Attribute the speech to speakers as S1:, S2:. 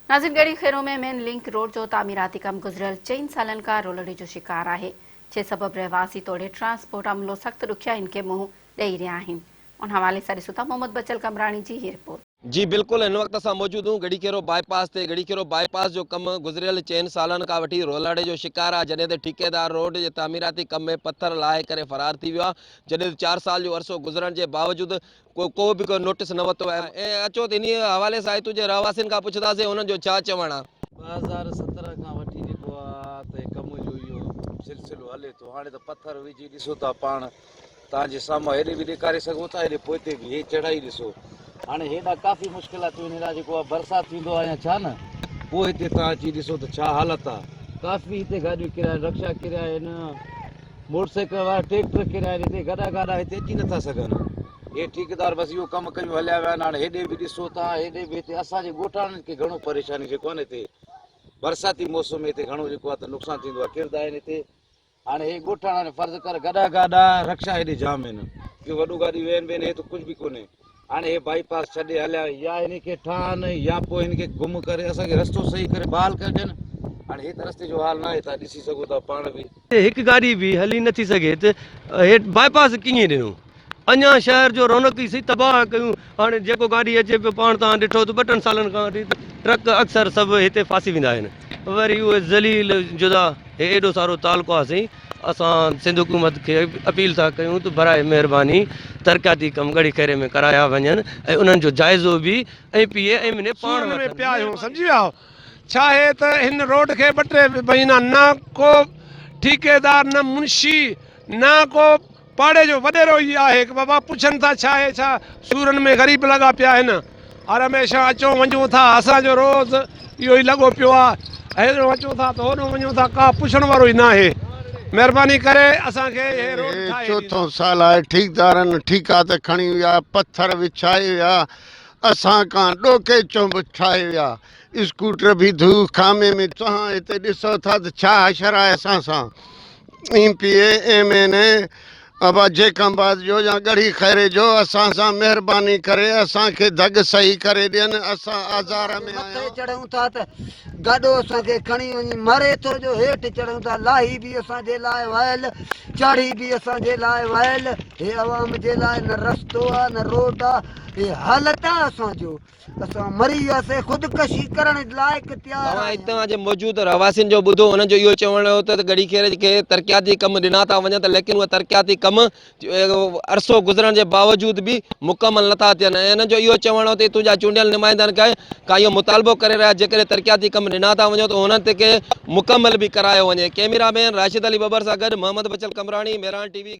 S1: नाज़रीन, गढ़ी खैरो में मेन लिंक रोड जो तामीराती कम गुज़रियल 4 सालन का रोलड़ी जो शिकार है। जे सबब रहवासी तोड़े ट्रांसपोर्ट अमलो सख्त ॾुखिया इनके मुंह ॾेई रहा आहिनि। उन हवाले सां ॾिसूं था मोहम्मद बचल कमरानी जी ही रिपोर्ट।
S2: जी बिल्कुल, इन वक्त असां मौजूद हूँ गढ़ी खेरो बाईपास ते। गढ़ी खेरो बाईपास जो कम गुज़रियल 4 सालन का वठी रोलाड़े जो शिकार आहे, जॾहिं ते ठेकेदार रोड जे तामीराती कम में पत्थर लाहे करे फरार थी वियो आहे। जॾहिं 4 साल जो अरसो गुज़रण जे बावजूद को बि को नोटिस न वरितो आहे। ऐं अचो त इन हवाले सां हितां जे रहवासियुनि खां पुछंदासीं उन्हनि जो छा चवणु आहे।
S3: 2017 खां वठी जेको आहे त कम जो इहो सिलसिलो हले थो। हाणे त पत्थर विझी ॾिसो था पाण, तव्हांजे साम्हूं हेॾे बि ॾेखारे सघूं था, हेॾे पोइते बि हे चढ़ाई ॾिसो। हाणे हेॾा काफ़ी मुश्किलातूं आहिनि। हेॾा जेको आहे बरसाति थींदो आहे या छा न, पोइ हिते तव्हां अची ॾिसो त छा हालत आहे। काफ़ी हिते गाॾियूं किरिया आहिनि, रक्षा किरिया आहिनि, मोटरसाइकिल वारा ट्रैक्टर किरिया आहिनि। हिते गाॾा हिते अची नथा सघनि। हे ठेकेदार बसि इहो कमु कयूं हलिया विया आहिनि। हाणे हेॾे बि ॾिसो था, हेॾे बि हिते असांजे ॻोठाणनि खे घणो परेशानी जेको आहे न, हिते बरसाती मौसम में हिते घणो जेको आहे त नुक़सानु थींदो आहे, किरंदा आहिनि हिते। हाणे हे ॻोठाणा फर्ज़ु कर गाॾा रक्षा हेॾे जाम आहिनि, इहो वॾियूं गाॾियूं वेहनि हे त कुझु बि कोन्हे। हाणे हे बाईपास छॾे हलिया, या हिन खे ठहनि या पोइ हिन खे गुम करे असांखे रस्तो सही करे बहाल करे ॾियनि। हाणे हे त रस्ते जो हाल न आहे, तव्हां ॾिसी सघो था पाण बि।
S4: हिकु गाॾी बि हली नथी सघे त हे बाईपास कीअं ॾिनो। अञा शहर जो रौनक ई तबाह कयूं। हाणे जेको गाॾी अचे पियो, पाण तव्हां ॾिठो त 2 सालनि खां वठी ट्रक अक्सर सभु हिते फासी वेंदा आहिनि। वरी उहे ज़लील जुदा हे एॾो सारो तालुको आहे साईं। असां सिंध हुकूमत खे अपील था कयूं त बराए महिरबानी तरक़ियाती कम गढ़ी खेरे में कराया वञनि ऐं उन्हनि जो जाइज़ो बि ऐं PA MNA पाण
S5: में पिया आहियूं। सम्झी विया छा आहे त हिन रोड खे 2-3 महीना न को ठेकेदार, न मुंशी, न को पाड़े जो वॾेरो ई आहे कि बाबा पुछनि था छा आहे, छा सूरनि में ग़रीब लॻा पिया आहिनि। हर हमेशह अचूं वञूं था, असांजो रोज़ इहो ई लॻो पियो आहे। हेॾो अचूं था त होॾो वञूं था, का पुछण वारो ई न आहे। महिरबानी करे असांखे हे रोड ठाहे।
S6: 4 साल आहे ठेकेदारनि ठीका त खणी विया, पत्थर विछाए विया, असां खां ॾोके चुंब ठाहे विया। स्कूटर बि धू खामे में। तव्हां हिते ॾिसो था त छा हशर आहे असां सां। PA MNA बाबा जेकमबाद जो या गढ़ी खैरे जो असां सां महिरबानी करे असांखे धग सही करे ॾियनि। असां आज़ार में
S7: मथे चढ़ूं था त गाॾो असांखे खणी वञी मरे थो, जो हेठि चढ़ूं था। लाही बि असांजे लाइ वयल, चाढ़ी बि असांजे लाइ वयल। हे अवाम जे लाइ न रस्तो आहे, न रोड आहे। हे हालत आहे असांजो। असां मरी वियासीं, ख़ुदकशी करण लाइक़ु तयारु
S2: तव्हां हितां जे मौजूद रहवासियुनि जो ॿुधो, हुननि जो इहो चवणु हो त गढ़ी खेरे खे तरक़ियाती कम ॾिना था वञनि त लेकिन उहे तरक़ियाती कम अरसो गुज़रण जे बावजूद बि मुकमल नथा थियनि। ऐं हिननि जो इहो चवणु हो त हितां जा चूंडियल नुमाइंदनि का इहो मुतालबो करे रहिया, जेकॾहिं तरक़ियाती कम ॾिना था वञो त उन्हनि ते के मुकमल बि करायो वञे। कैमरामैन राशिद अली बबर सां गॾु मोहम्मद बचल कमरानी, मेहरान TV।